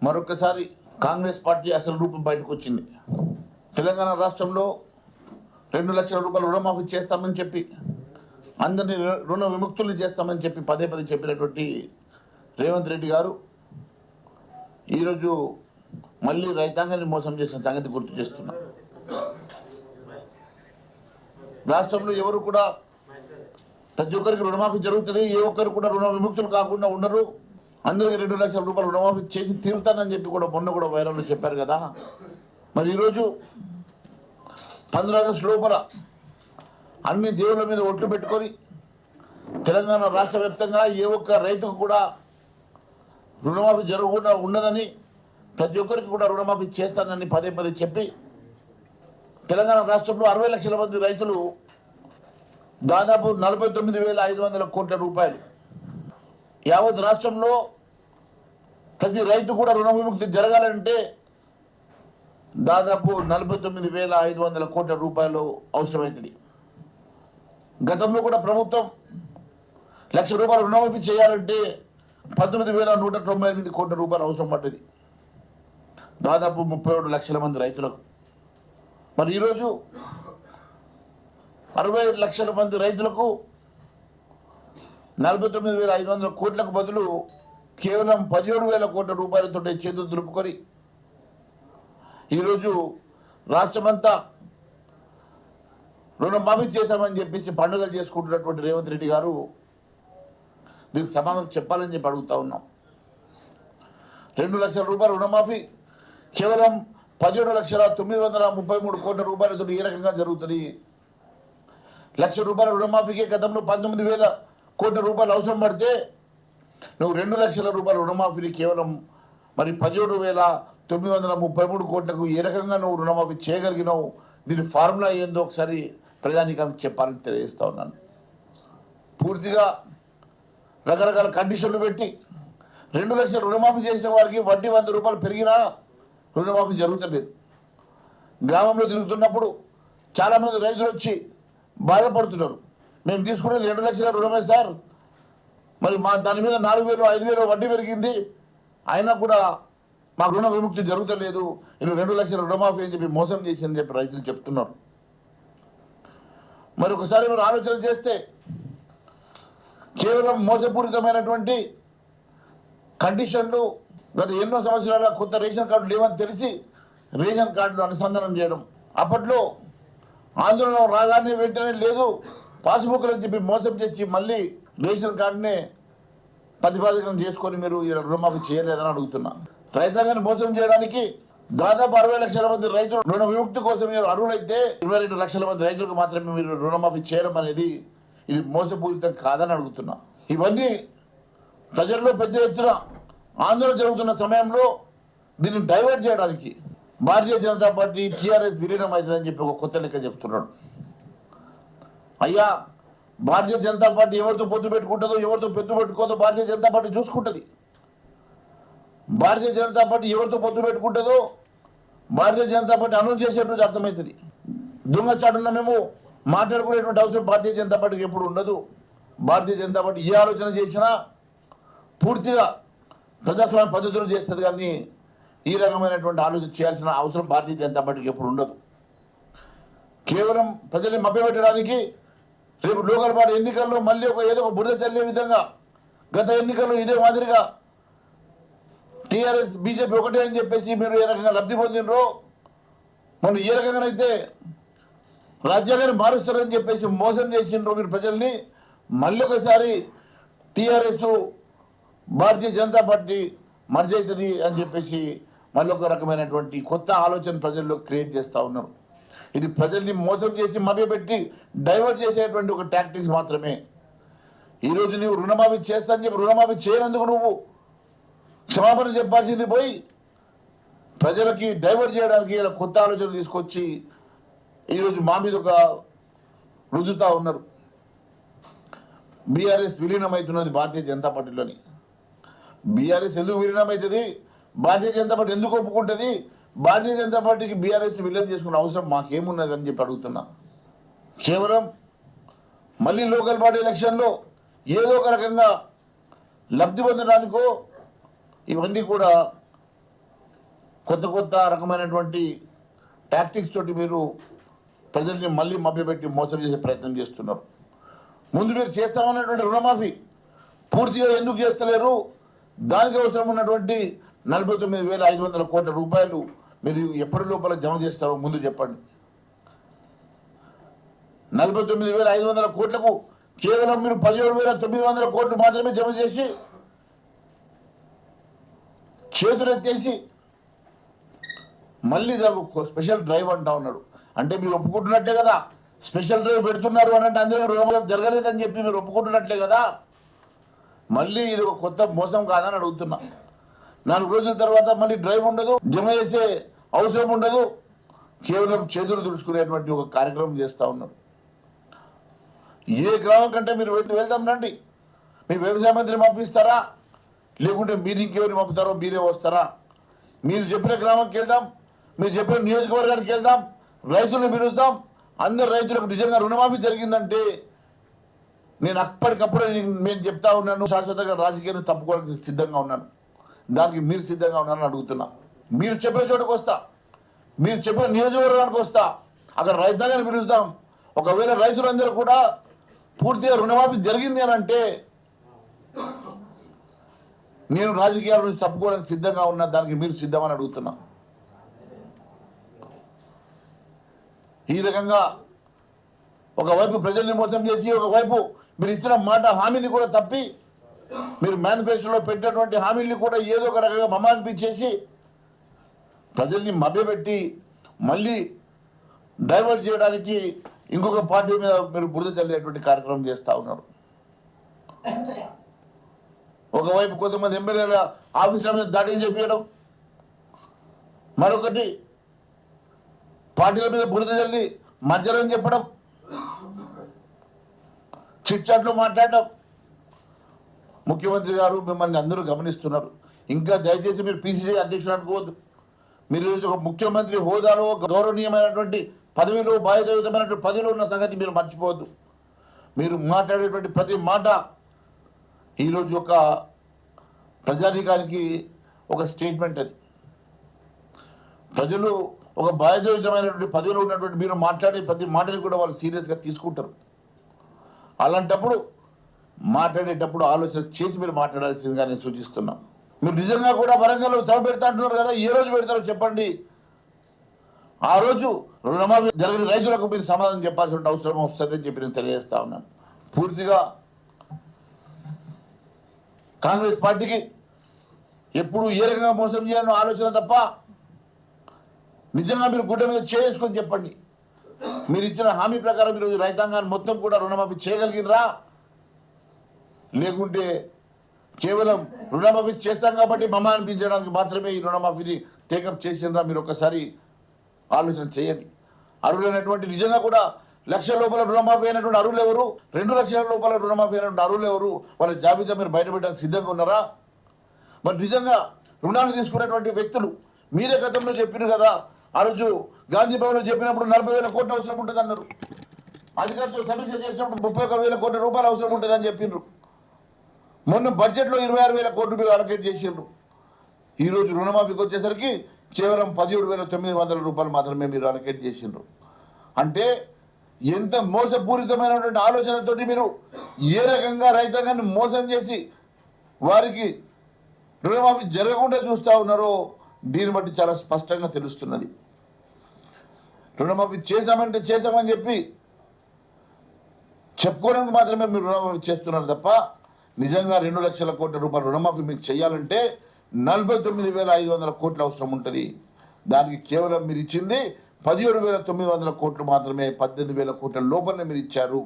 మరొకసారి కాంగ్రెస్ పార్టీ అసలు రూపం బయటకు వచ్చింది. తెలంగాణ రాష్ట్రంలో 2 లక్షల రూపాయలు రుణమాఫీ చేస్తామని చెప్పి, అందరినీ రుణ విముక్తుల్ని చేస్తామని చెప్పి పదే పదే చెప్పినటువంటి రేవంత్ రెడ్డి గారు ఈరోజు మళ్ళీ రైతాంగాన్ని మోసం చేసిన సంగతి గుర్తు చేస్తున్నారు. రాష్ట్రంలో ఎవరు కూడా ప్రతి ఒక్కరికి రుణమాఫీ జరుగుతుంది, ఏ ఒక్కరు కూడా రుణ విముక్తులు కాకుండా ఉండరు, అందరికీ 2 లక్షల రూపాయలు రుణమాఫీ చేసి తీరుతానని చెప్పి కూడా మొన్న కూడా వైరల్లో చెప్పారు కదా. మరి ఈరోజు 15 ఆగస్టు లోపల అన్ని దేవుళ్ళ మీద ఒట్లు పెట్టుకొని తెలంగాణ రాష్ట్ర వ్యాప్తంగా ఏ ఒక్క రైతుకు కూడా రుణమాఫీ జరగకుండా ఉండదని, ప్రతి ఒక్కరికి కూడా రుణమాఫీ చేస్తానని పదే పదే చెప్పి తెలంగాణ రాష్ట్రంలో 60 లక్షల మంది రైతులు దాదాపు 49,500 కోట్ల రూపాయలు, యావత్ రాష్ట్రంలో ప్రతి రైతు కూడా రుణ విముక్తి జరగాలంటే దాదాపు 49,500 కోట్ల రూపాయలు అవసరమవుతుంది. గతంలో కూడా ప్రభుత్వం 1 లక్ష రూపాయలు రుణమాఫీ చేయాలంటే 19,198 కోట్ల రూపాయలు అవసరం పడ్డది, దాదాపు 37 లక్షల మంది రైతులకు. మరి ఈరోజు 60 లక్షల మంది రైతులకు 49,500 కోట్లకు బదులు కేవలం 17,000 కోట్ల రూపాయలతో చేతులు దులుపుకొని ఈరోజు రాష్ట్రమంతా రుణమాఫీ చేశామని చెప్పేసి పండుగలు చేసుకుంటున్నటువంటి రేవంత్ రెడ్డి గారు దీనికి సమాధానం చెప్పాలని చెప్పి అడుగుతా ఉన్నాం. 2 లక్షల రూపాయల రుణమాఫీ కేవలం 17,933 కోట్ల రూపాయలతో ఏ రకంగా జరుగుతుంది? 1 లక్ష రూపాయల రుణమాఫీకి గతంలో 19,000 కోట్ల రూపాయలు అవసరం పడితే నువ్వు 2 లక్షల రూపాయల రుణమాఫీని కేవలం మరి 17,933 కోట్లకు ఏ రకంగా నువ్వు రుణమాఫీ చేయగలిగినావు? దీని ఫార్ములా ఏందో ఒకసారి ప్రజానీకానికి చెప్పాలని తెలియజేస్తా ఉన్నాను. పూర్తిగా రకరకాల కండిషన్లు పెట్టి 2 లక్షల రుణమాఫీ చేసిన వారికి వడ్డీ 100 రూపాయలు పెరిగినా రుణమాఫీ జరుగుతలేదు. గ్రామంలో తిరుగుతున్నప్పుడు చాలామంది రైతులు వచ్చి బాధపడుతున్నారు, మేము తీసుకునేది 2 లక్షల రుణమే సార్, మరి మా దాని మీద 4,000 5,000 వడ్డీ పెరిగింది, అయినా కూడా మాకు రుణ విముక్తి జరుగుతలేదు, ఇలా 2 లక్షల రుణమాఫీ అని చెప్పి మోసం చేసిందని చెప్పి రైతులు చెప్తున్నారు. మరి ఒకసారి మీరు ఆలోచన చేస్తే కేవలం మోసపూరితమైనటువంటి కండిషన్లు గత ఎన్నో సంవత్సరాల కొత్త రేషన్ కార్డులు లేవని తెలిసి రేషన్ కార్డులు అనుసంధానం చేయడం, అప్పట్లో ఆందోళన రాగానే వెంటనే లేదు పాస్బుక్లు అని చెప్పి మోసం చేసి మళ్ళీ రేషన్ కార్డునే ప్రతిపాదన చేసుకొని మీరు రుణమాఫీ చేయలేదని అడుగుతున్నా. రైతాంగాన్ని మోసం చేయడానికి దాదాపు 60 లక్షల మంది రైతులు రుణ విముక్తి కోసం మీరు అర్హులైతే 22 లక్షల మంది రైతులకు మాత్రమే మీరు రుణమాఫీ చేయడం అనేది ఇది మోసపూరితం కాదని అడుగుతున్నా. ఇవన్నీ ప్రజల్లో పెద్ద ఎత్తున ఆందోళన జరుగుతున్న సమయంలో దీన్ని డైవర్ట్ చేయడానికి భారతీయ జనతా పార్టీ టీఆర్ఎస్ విలీనం అవుతుందని చెప్పి ఒక కొత్త లెక్క చెప్తున్నాడు. అయ్యా, భారతీయ జనతా పార్టీ ఎవరితో పొత్తు పెట్టుకుంటుందో ఎవరితో పొత్తు పెట్టుకోదో భారతీయ జనతా పార్టీ చూసుకుంటుంది. భారతీయ జనతా పార్టీ ఎవరితో పొత్తు పెట్టుకుంటుందో భారతీయ జనతా పార్టీ అనౌన్స్ చేసేటువంటి అర్థమవుతుంది. దొంగచాటున మేము మాట్లాడుకునేటువంటి అవసరం భారతీయ జనతా పార్టీకి ఎప్పుడు ఉండదు. భారతీయ జనతా పార్టీ ఏ ఆలోచన చేసినా పూర్తిగా ప్రజాస్వామ్య పద్ధతులు చేస్తుంది, కానీ ఈ రకమైనటువంటి ఆలోచన చేయాల్సిన అవసరం భారతీయ జనతా పార్టీకి ఎప్పుడు ఉండదు. కేవలం ప్రజల్ని మభ్యపెట్టడానికి రేపు లోకల్ పార్టీ ఎన్నికల్లో మళ్ళీ ఏదో ఒక బురద చల్లే విధంగా గత ఎన్నికల్లో ఇదే మాదిరిగా టీఆర్ఎస్ బీజేపీ ఒకటే అని చెప్పేసి మీరు ఏ రకంగా లబ్ధి పొందినరో, మనం ఏ రకంగానైతే రాజ్యాంగాన్ని మారుస్తారని చెప్పేసి మోసం చేసిండ్రో మీరు ప్రజల్ని, మళ్ళీ ఒకసారి TRS Bharatiya Janata party merge అవుతుంది అని చెప్పేసి మళ్ళీ ఒక రకమైనటువంటి కొత్త ఆలోచన ప్రజల్లో క్రియేట్ చేస్తూ ఉన్నారు. ఇది ప్రజల్ని మోసం చేసి మభ్యపెట్టి డైవర్ట్ చేసేటువంటి ఒక టాక్టిక్స్ మాత్రమే. ఈరోజు నువ్వు రుణమాఫీ చేస్తా అని చెప్పి రుణమాఫీ చేయనందుకు నువ్వు క్షమాపణ చెప్పాల్సింది పోయి ప్రజలకి డైవర్ట్ చేయడానికి ఇలా కొత్త ఆలోచనలు తీసుకొచ్చి ఈరోజు మా మీద ఒక రుజుతా ఉన్నారు. బీఆర్ఎస్ విలీనం అవుతున్నది భారతీయ జనతా పార్టీలోని. బీఆర్ఎస్ ఎందుకు విలీనం అవుతుంది? భారతీయ జనతా పార్టీ ఎందుకు ఒప్పుకుంటుంది? భారతీయ జనతా పార్టీకి బీఆర్ఎస్ని విలీనం చేసుకునే అవసరం మాకేమున్నది అని చెప్పి అడుగుతున్నా. కేవలం మళ్ళీ లోకల్ బాడీ ఎలక్షన్లో ఏదో ఒక రకంగా లబ్ధి పొందడానికో ఇవన్నీ కూడా కొత్త కొత్త రకమైనటువంటి టాక్టిక్స్ తోటి మీరు ప్రజల్ని మళ్ళీ మభ్యపెట్టి మోసం చేసే ప్రయత్నం చేస్తున్నారు. ముందు మీరు చేస్తామన్నటువంటి రుణమాఫీ పూర్తిగా ఎందుకు చేస్తలేరు? దానికి అవసరం ఉన్నటువంటి 49,500 కోట్ల రూపాయలు మీరు ఎప్పటి లోపల జమ చేస్తారో ముందు చెప్పండి. 49,500 కోట్లకు కేవలం మీరు 17,900 కోట్లు మాత్రమే జమ చేసి చేతులెత్తేసి మళ్ళీ స్పెషల్ డ్రైవ్ అంటా ఉన్నాడు. అంటే మీరు ఒప్పుకుంటున్నట్టే కదా, స్పెషల్ డ్రైవ్ పెడుతున్నారు అని అంటే అందరూ రుణమాఫీ జరగలేదని చెప్పి మీరు ఒప్పుకుంటున్నట్లే కదా. మళ్ళీ ఇది ఒక కొత్త మోసం కాదని అడుగుతున్నా. 4 రోజుల తర్వాత మళ్ళీ డ్రైవ్ ఉండదు, జమ చేసే అవసరం ఉండదు, కేవలం చేతులు దుడుచుకునేటువంటి ఒక కార్యక్రమం చేస్తూ ఉన్నారు. ఏ గ్రామం కంటే మీరు వెళ్దాం రండి. మీ వ్యవసాయ మంత్రిని పంపిస్తారా, లేకుంటే మీరు ఇంకెవరిని పంపుతారో మీరే వస్తారా? మీరు చెప్పిన గ్రామంకి వెళ్దాం, మీరు చెప్పిన నియోజకవర్గానికి వెళ్దాం, రైతులను పిలుద్దాం. అందరు రైతులకు నిజంగా రుణమాఫీ జరిగిందంటే నేను అప్పటికప్పుడే నేను చెప్తా ఉన్నాను, శాశ్వతంగా రాజకీయాన్ని తప్పుకోవడానికి సిద్ధంగా ఉన్నాను. దానికి మీరు సిద్ధంగా ఉన్నారని అడుగుతున్నా. మీరు చెప్పిన చోటుకు వస్తా, మీరు చెప్పిన నియోజకవర్గానికి వస్తా, అక్కడ రైతాంగాన్ని పిలుస్తాం. ఒకవేళ రైతులందరూ కూడా పూర్తిగా రుణమాఫీ జరిగింది అని అంటే నేను రాజకీయాల నుంచి తప్పుకోవడానికి సిద్ధంగా ఉన్నా. దానికి మీరు సిద్ధమని అడుగుతున్నా. ఈ రకంగా ఒకవైపు ప్రజల్ని మోసం చేసి, ఒకవైపు మీరు ఇచ్చిన మాట హామీని కూడా తప్పి, మీరు మేనిఫెస్టోలో పెట్టినటువంటి హామీల్ని కూడా ఏదో ఒక రకంగా మమాన్పించేసి ప్రజల్ని మభ్యపెట్టి మళ్ళీ డైవర్ట్ చేయడానికి ఇంకొక పార్టీ మీద మీరు బురద చల్లేటువంటి కార్యక్రమం చేస్తూ ఉన్నారు. ఒకవైపు కొంతమంది ఎమ్మెల్యేల ఆఫీసుల మీద దాడి చేపించడం, మరొకటి పార్టీల మీద బురద చల్లి మధ్యలో చెప్పడం, చిట్చాట్లు మాట్లాడడం. ముఖ్యమంత్రి గారు మిమ్మల్ని అందరూ గమనిస్తున్నారు. ఇంకా దయచేసి మీరు పిసిసి అధ్యక్షుడు అనుకోవద్దు. మీరు ఒక ముఖ్యమంత్రి హోదాలో గౌరవనీయమైనటువంటి పదవిలో, బాధ్యతాయుతమైనటువంటి పదవిలో ఉన్న సంగతి మీరు మర్చిపోవద్దు. మీరు మాట్లాడేటువంటి ప్రతి మాట ఈరోజు ఒక ప్రజానీకానికి ఒక స్టేట్మెంట్. అది ప్రజలు ఒక బాధ్యతాయుతమైనటువంటి పదవిలో ఉన్నటువంటి మీరు మాట్లాడే ప్రతి మాటని కూడా వాళ్ళు సీరియస్గా తీసుకుంటారు. అలాంటప్పుడు మాట్లాడేటప్పుడు ఆలోచన చేసి మీరు మాట్లాడాల్సిందిగా నేను సూచిస్తున్నా. మీరు నిజంగా కూడా వరంగల్లో సభ పెడతా అంటున్నారు కదా, ఏ రోజు పెడతారో చెప్పండి. ఆ రోజు రుణమాఫీ జరిగిన రైతులకు మీరు సమాధానం చెప్పాల్సిన అవసరం వస్తుందని చెప్పి నేను తెలియజేస్తా ఉన్నాను. పూర్తిగా కాంగ్రెస్ పార్టీకి ఎప్పుడు ఏ రకంగా మోసం చేయాలన్న ఆలోచన తప్ప, నిజంగా మీరు గుడ్డ మీద చేసుకొని చెప్పండి. మీరు ఇచ్చిన హామీ ప్రకారం ఈరోజు రైతాంగాన్ని మొత్తం కూడా రుణమాఫీ చేయగలిగినరా, లేకుంటే కేవలం రుణమాఫీ చేస్తాం కాబట్టి మమ్మ అనిపించడానికి మాత్రమే ఈ రుణమాఫీని టేకప్ చేసినరా? మీరు ఒక్కసారి ఆలోచన చేయండి. అర్హులైనటువంటి నిజంగా కూడా 1,00,000 లోపల రుణమాఫీ అయినటువంటి అర్హులు ఎవరు, 2 లక్షల లోపల రుణమాఫీ అయినటువంటి అర్హులు ఎవరు, వాళ్ళ జాబితా మీరు బయటపెట్టడానికి సిద్ధంగా ఉన్నారా? మరి నిజంగా రుణాలు తీసుకున్నటువంటి వ్యక్తులు మీరే గతంలో చెప్పినారు కదా, ఆ రోజు గాంధీ భవన్లో చెప్పినప్పుడు 40,000 కోట్ల అవసరం ఉంటుంది అన్నారు. అధికారులతో సమీక్ష చేసినప్పుడు 31,000 కోట్ల రూపాయలు అవసరం ఉంటుందని చెప్పినారు. మొన్న బడ్జెట్లో 26,000 కోట్లు మీరు అలొకేట్ చేసిండ్రు. ఈరోజు రుణమాఫీకి వచ్చేసరికి కేవలం 17,900 రూపాయలు మాత్రమే మీరు అలొకేట్ చేసిండ్రు. అంటే ఎంత మోసపూరితమైనటువంటి ఆలోచనతోటి మీరు ఏ రకంగా రైతాంగాన్ని మోసం చేసి వారికి రుణమాఫీ జరగకుండా చూస్తూ ఉన్నారో దీన్ని బట్టి చాలా స్పష్టంగా తెలుస్తున్నది. రుణమాఫీ చేశామంటే చేశామని చెప్పి చెప్పుకోవడానికి మాత్రమే మీరు రుణమాఫీ చేస్తున్నారు తప్ప, నిజంగా 2 లక్షల కోట్ల రూపాయల రుణమాఫీ మీకు చేయాలంటే 49,500 కోట్లు అవసరం ఉంటుంది. దానికి కేవలం మీరు ఇచ్చింది 17,900 కోట్లు మాత్రమే. 18,000 కోట్ల లోపలనే మీరు ఇచ్చారు.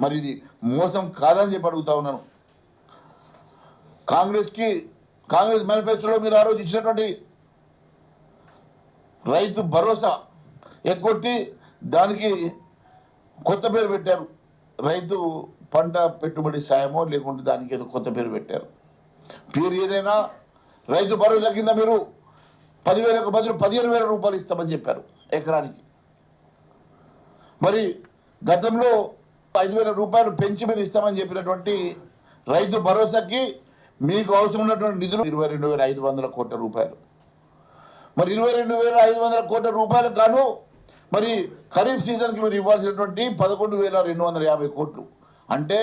మరి ఇది మోసం కాదని చెప్పి అడుగుతా ఉన్నాను. కాంగ్రెస్ మేనిఫెస్టోలో మీరు ఆ రోజు ఇచ్చినటువంటి రైతు భరోసా ఎగ్గొట్టి దానికి కొత్త పేరు పెట్టారు. రైతు పంట పెట్టుబడి సాయమో లేకుంటే దానికి ఏదో కొత్త పేరు పెట్టారు. పేరు ఏదైనా రైతు భరోసా కింద మీరు 10,000కు బదులు 15,000 రూపాయలు ఇస్తామని చెప్పారు ఎకరానికి. మరి గతంలో 5,000 రూపాయలు పెంచి మీరు ఇస్తామని చెప్పినటువంటి రైతు భరోసాకి మీకు అవసరం ఉన్నటువంటి నిధులు 22,500 కోట్ల రూపాయలు. మరి 22,500 కోట్ల రూపాయలకు గాను మరి ఖరీఫ్ సీజన్కి మీరు ఇవ్వాల్సినటువంటి 11,250 కోట్లు. అంటే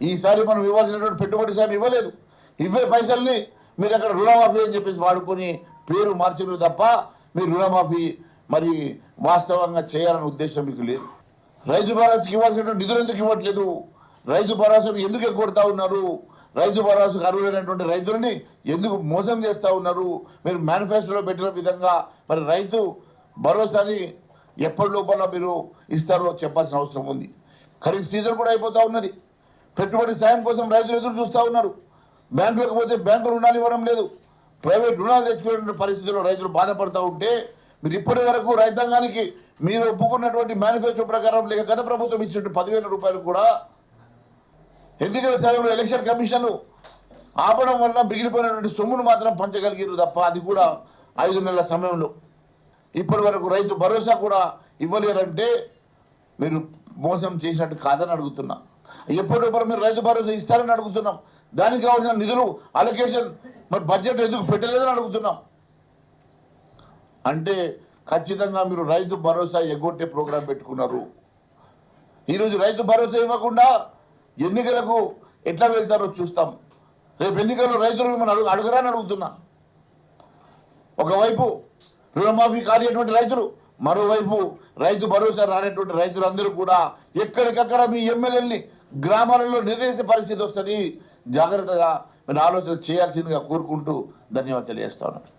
ఈసారి మనం ఇవ్వాల్సినటువంటి పెట్టుబడి సాయం ఇవ్వలేదు. ఇవ్వే పైసల్ని మీరు అక్కడ రుణమాఫీ అని చెప్పేసి వాడుకొని పేరు మార్చినారు తప్ప మీరు రుణమాఫీ మరి వాస్తవంగా చేయాలనే ఉద్దేశం మీకు లేదు. రైతు భరోసాకి ఇవ్వాల్సినటువంటి నిధులు ఎందుకు ఇవ్వట్లేదు? రైతు భరోసాను ఎందుకు ఎగ్గొడతా ఉన్నారు? రైతు భరోసాకు అర్హులైనటువంటి రైతులని ఎందుకు మోసం చేస్తూ ఉన్నారు? మీరు మేనిఫెస్టోలో పెట్టిన విధంగా మరి రైతు భరోసాని ఎప్పటి లోపల మీరు ఇస్తారో చెప్పాల్సిన అవసరం ఉంది. ఖరీఫ్ సీజన్ కూడా అయిపోతూ ఉన్నది. పెట్టుబడి సాయం కోసం రైతులు ఎదురు చూస్తూ ఉన్నారు. బ్యాంకులకు పోతే బ్యాంకు రుణాలు ఇవ్వడం లేదు. ప్రైవేట్ రుణాలు తెచ్చుకునే పరిస్థితుల్లో రైతులు బాధపడుతూ ఉంటే మీరు ఇప్పటి వరకు రైతాంగానికి మీరు ఒప్పుకున్నటువంటి మేనిఫెస్టో ప్రకారం లేక గత ప్రభుత్వం ఇచ్చినట్టు 10,000 రూపాయలు కూడా ఎన్నికల సమయంలో ఎలక్షన్ కమిషన్ ఆపడం వల్ల మిగిలిపోయినటువంటి సొమ్మును మాత్రం పంచగలిగారు తప్ప అది కూడా 5 నెలల సమయంలో. ఇప్పటి వరకు రైతు భరోసా కూడా ఇవ్వలేరంటే మీరు మోసం చేసినట్టు కాదని అడుగుతున్నా. ఎప్పటికప్పుడు మీరు రైతు భరోసా ఇస్తారని అడుగుతున్నాం. దానికి కావాల్సిన నిధులు అలొకేషన్ మరి బడ్జెట్ ఎందుకు పెట్టలేదని అడుగుతున్నాం. అంటే ఖచ్చితంగా మీరు రైతు భరోసా ఎగ్గొట్టే ప్రోగ్రాం పెట్టుకున్నారు. ఈరోజు రైతు భరోసా ఇవ్వకుండా ఎన్నికలకు ఎట్లా వెళ్తారో చూస్తాం. రేపు ఎన్నికల్లో రైతులు మిమ్మల్ని అడుగురాని అడుగుతున్నా. ఒకవైపు రుణమాఫీ కానిటువంటి రైతులు, మరోవైపు రైతు భరోసా రానటువంటి రైతులందరూ కూడా ఎక్కడికక్కడ మీ ఎమ్మెల్యేలని గ్రామాలలో నిలదీసే పరిస్థితి వస్తుంది. జాగ్రత్తగా మీరు ఆలోచన చేయాల్సిందిగా కోరుకుంటూ ధన్యవాదాలు తెలియజేస్తా ఉన్నాను.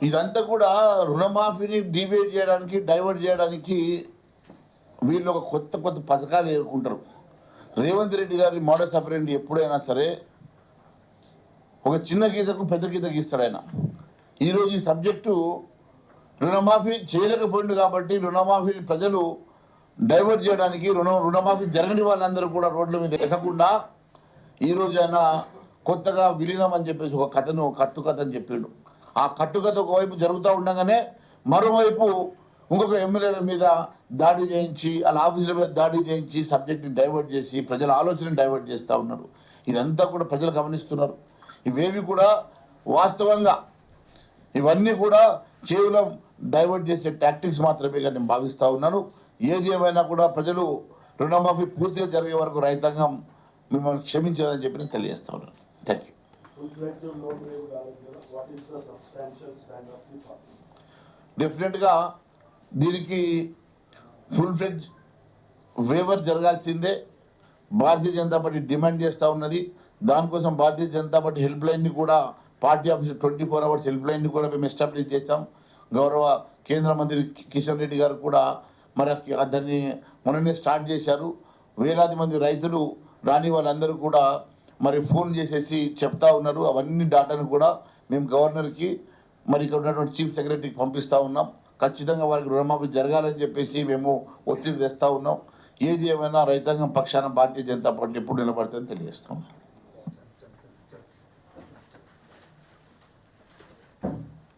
ఇదంతా కూడా రుణమాఫీని డిబేట్ చేయడానికి, డైవర్ట్ చేయడానికి వీళ్ళు ఒక కొత్త పథకాలు ఎదుర్కొంటారు. రేవంత్ రెడ్డి గారి మోడస్ ఆపరెండి ఎప్పుడైనా సరే ఒక చిన్న గీతకు పెద్ద గీత గీస్తాడు ఆయన. ఈరోజు ఈ సబ్జెక్టు రుణమాఫీ చేయలేకపోయింది కాబట్టి రుణమాఫీని ప్రజలు డైవర్ట్ చేయడానికి రుణమాఫీ జరగని వాళ్ళందరూ కూడా రోడ్ల మీద ఎక్కకుండా ఈరోజు ఆయన కొత్తగా విలీనం అని చెప్పేసి ఒక కట్టుకథ అని చెప్పిండు. ఆ కట్టుకథ ఒకవైపు జరుగుతూ ఉండగానే మరోవైపు ఇంకొక ఎమ్మెల్యేల మీద దాడి చేయించి వాళ్ళ ఆఫీసుల మీద దాడి చేయించి సబ్జెక్ట్ని డైవర్ట్ చేసి ప్రజల ఆలోచనని డైవర్ట్ చేస్తూ ఉన్నారు. ఇదంతా కూడా ప్రజలు గమనిస్తున్నారు. ఇవేవి కూడా వాస్తవంగా ఇవన్నీ కూడా కేవలం డైవర్ట్ చేసే టాక్టిక్స్ మాత్రమే నేను భావిస్తూ ఉన్నాను. ఏది ఏమైనా కూడా ప్రజలు రుణమాఫీ పూర్తిగా జరిగే వరకు రైతాంగం మిమ్మల్ని క్షమించదని చెప్పి నేను తెలియజేస్తా ఉన్నాను. Thank you. డెఫినెట్గా దీనికి ఫుల్ ఫ్లెడ్జ్ వేవర్ జరగాల్సిందే. భారతీయ జనతా పార్టీ డిమాండ్ చేస్తూ ఉన్నది. దానికోసం భారతీయ జనతా పార్టీ హెల్ప్ లైన్ని కూడా పార్టీ ఆఫీస్ 24 అవర్స్ హెల్ప్ లైన్ని కూడా మేము ఎస్టాబ్లిష్ చేశాం. గౌరవ కేంద్ర మంత్రి కిషన్ రెడ్డి గారు కూడా మరి దాన్ని మొన్ననే స్టార్ట్ చేశారు. వేలాది మంది రైతులు రాని వాళ్ళందరూ కూడా మరి ఫోన్ చేసేసి చెప్తా ఉన్నారు. అవన్నీ డాటాను కూడా మేము గవర్నర్కి మరి ఇక్కడ ఉన్నటువంటి చీఫ్ సెక్రటరీకి పంపిస్తూ ఉన్నాం. ఖచ్చితంగా వారికి రుణమాఫీ జరగాలని చెప్పేసి మేము ఒత్తిడి తెస్తూ ఉన్నాం. ఏది ఏమైనా రైతాంగం పక్షాన భారతీయ జనతా పార్టీ ఎప్పుడు నిలబడుతుందని తెలియజేస్తాం.